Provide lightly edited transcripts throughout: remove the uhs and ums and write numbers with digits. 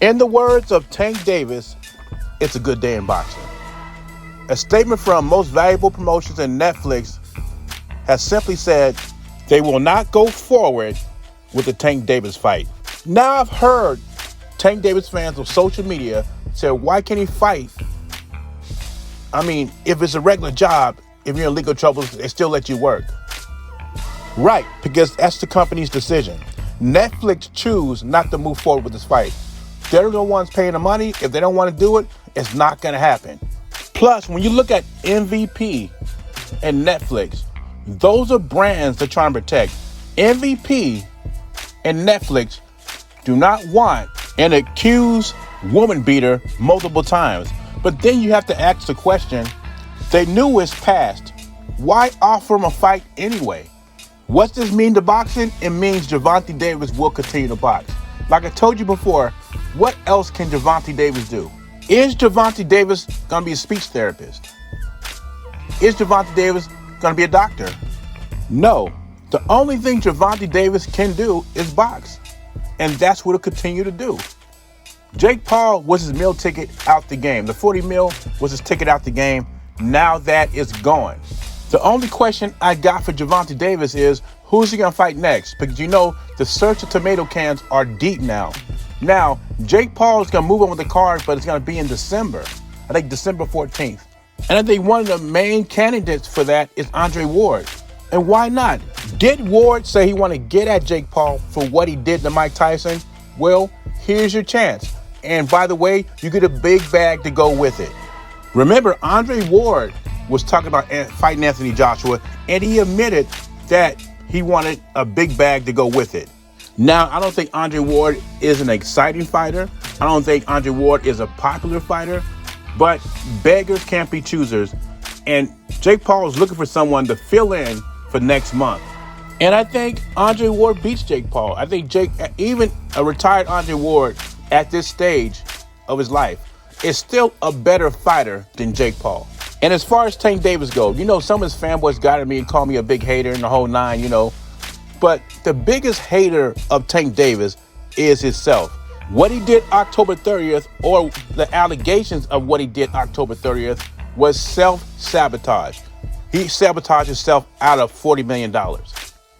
In the words of Tank Davis, it's a good day in boxing. A statement from Most Valuable Promotions and Netflix has simply said they will not go forward with the Tank Davis fight. Now I've heard Tank Davis fans on social media say, why can't he fight? I mean, if it's a regular job, if you're in legal troubles, they still let you work. Right, because that's the company's decision. Netflix choose not to move forward with this fight. They're the ones paying the money. If they don't want to do it, it's not going to happen. Plus, when you look at MVP and Netflix, those are brands they're trying to protect. MVP and Netflix do not want an accused woman beater multiple times. But then you have to ask the question, they knew it's past. Why offer him a fight anyway? What's this mean to boxing? It means Gervonta Davis will continue to box. Like I told you before, what else can Gervonta Davis do? Is Gervonta Davis going to be a speech therapist? Is Gervonta Davis going to be a doctor? No. The only thing Gervonta Davis can do is box. And that's what he'll continue to do. Jake Paul was his meal ticket out the game. The 40 mil was his ticket out the game. Now that is gone. The only question I got for Gervonta Davis is, who's he going to fight next? Because you know, the search of tomato cans are deep now. Now, Jake Paul is going to move on with the card, but it's going to be in December. I think December 14th. And I think one of the main candidates for that is Andre Ward. And why not? Did Ward say he want to get at Jake Paul for what he did to Mike Tyson? Well, here's your chance. And by the way, you get a big bag to go with it. Remember, Andre Ward was talking about fighting Anthony Joshua, and he admitted that he wanted a big bag to go with it. Now, I don't think Andre Ward is an exciting fighter. I don't think Andre Ward is a popular fighter, but beggars can't be choosers. And Jake Paul is looking for someone to fill in for next month. And I think Andre Ward beats Jake Paul. I think even a retired Andre Ward at this stage of his life is still a better fighter than Jake Paul. And as far as Tank Davis goes, you know, some of his fanboys got at me and called me a big hater and the whole nine, you know. But the biggest hater of Tank Davis is himself. What he did October 30th, or the allegations of what he did October 30th, was self-sabotage. He sabotaged himself out of $40 million.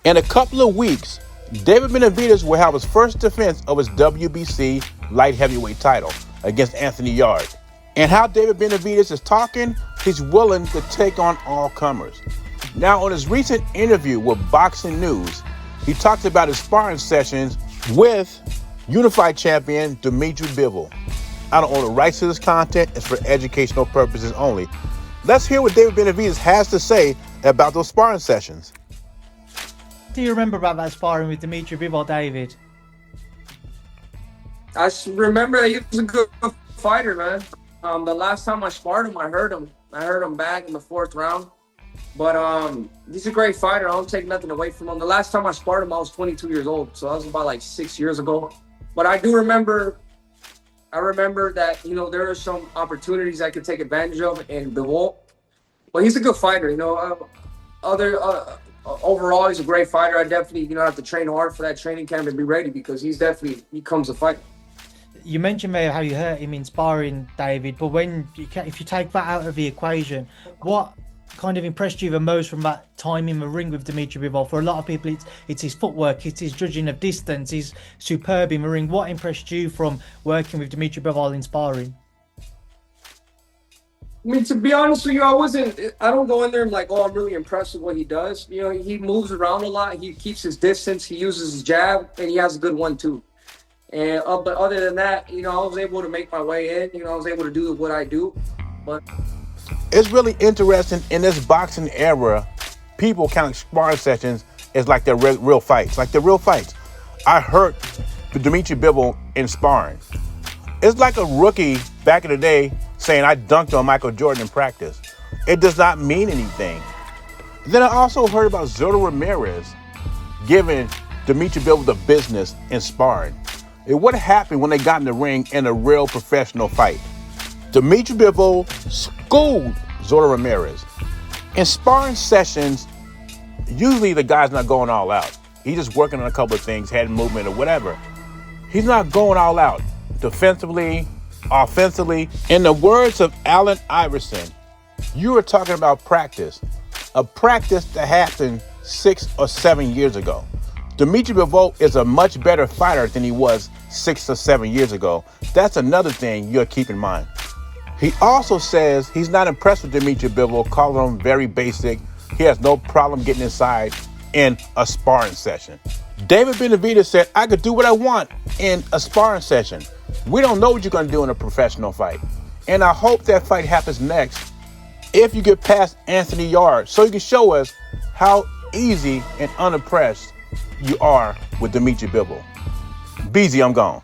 In a couple of weeks, David Benavidez will have his first defense of his WBC light heavyweight title against Anthony Yarde. And how David Benavidez is talking, he's willing to take on all comers. Now, on his recent interview with Boxing News, he talks about his sparring sessions with unified champion Dmitry Bivol. I don't own the rights to this content. It's for educational purposes only. Let's hear what David Benavidez has to say about those sparring sessions. What do you remember about that sparring with Dmitry Bivol, David? I remember that he was a good fighter, man. The last time I sparred him, I hurt him back in the 4th round. But he's a great fighter. I don't take nothing away from him. The last time I sparred him, I was 22 years old, so that was about like 6 years ago. But I remember that, you know, there are some opportunities I could take advantage of in Bivol. But he's a good fighter, you know. Overall, he's a great fighter. I definitely, you know, have to train hard for that training camp and be ready, because he comes a fight. You mentioned there how you hurt him in sparring, David, but if you take that out of the equation, what kind of impressed you the most from that time in the ring with Dmitry Bivol? For a lot of people, it's his footwork, it's his judging of distance, he's superb in the ring. What impressed you from working with Dmitry Bivol in sparring? I mean, to be honest with you, I don't go in there and like, oh, I'm really impressed with what he does. You know, he moves around a lot, he keeps his distance, he uses his jab, and he has a good one too. And but other than that, you know, I was able to make my way in. You know, I was able to do what I do. But it's really interesting in this boxing era, people count sparring sessions as like their real fights. Like they're real fights. I hurt Dmitry Bivol in sparring. It's like a rookie back in the day saying I dunked on Michael Jordan in practice. It does not mean anything. Then I also heard about Zurdo Ramirez giving Dmitry Bivol the business in sparring. And what happened when they got in the ring in a real professional fight? Dmitry Bivol schooled Zurdo Ramirez. In sparring sessions, usually the guy's not going all out. He's just working on a couple of things, head movement or whatever. He's not going all out. defensively, offensively. In the words of Allen Iverson, you are talking about practice. A practice that happened 6 or 7 years ago. Dmitry Bivol is a much better fighter than he was 6 or 7 years ago. That's another thing you'll keep in mind. He also says he's not impressed with Dmitry Bivol, calling him very basic. He has no problem getting inside in a sparring session. David Benavidez said, I could do what I want in a sparring session. We don't know what you're going to do in a professional fight. And I hope that fight happens next if you get past Anthony Yarde, so you can show us how easy and unimpressed you are with Dmitry Bivol. BZ, I'm gone.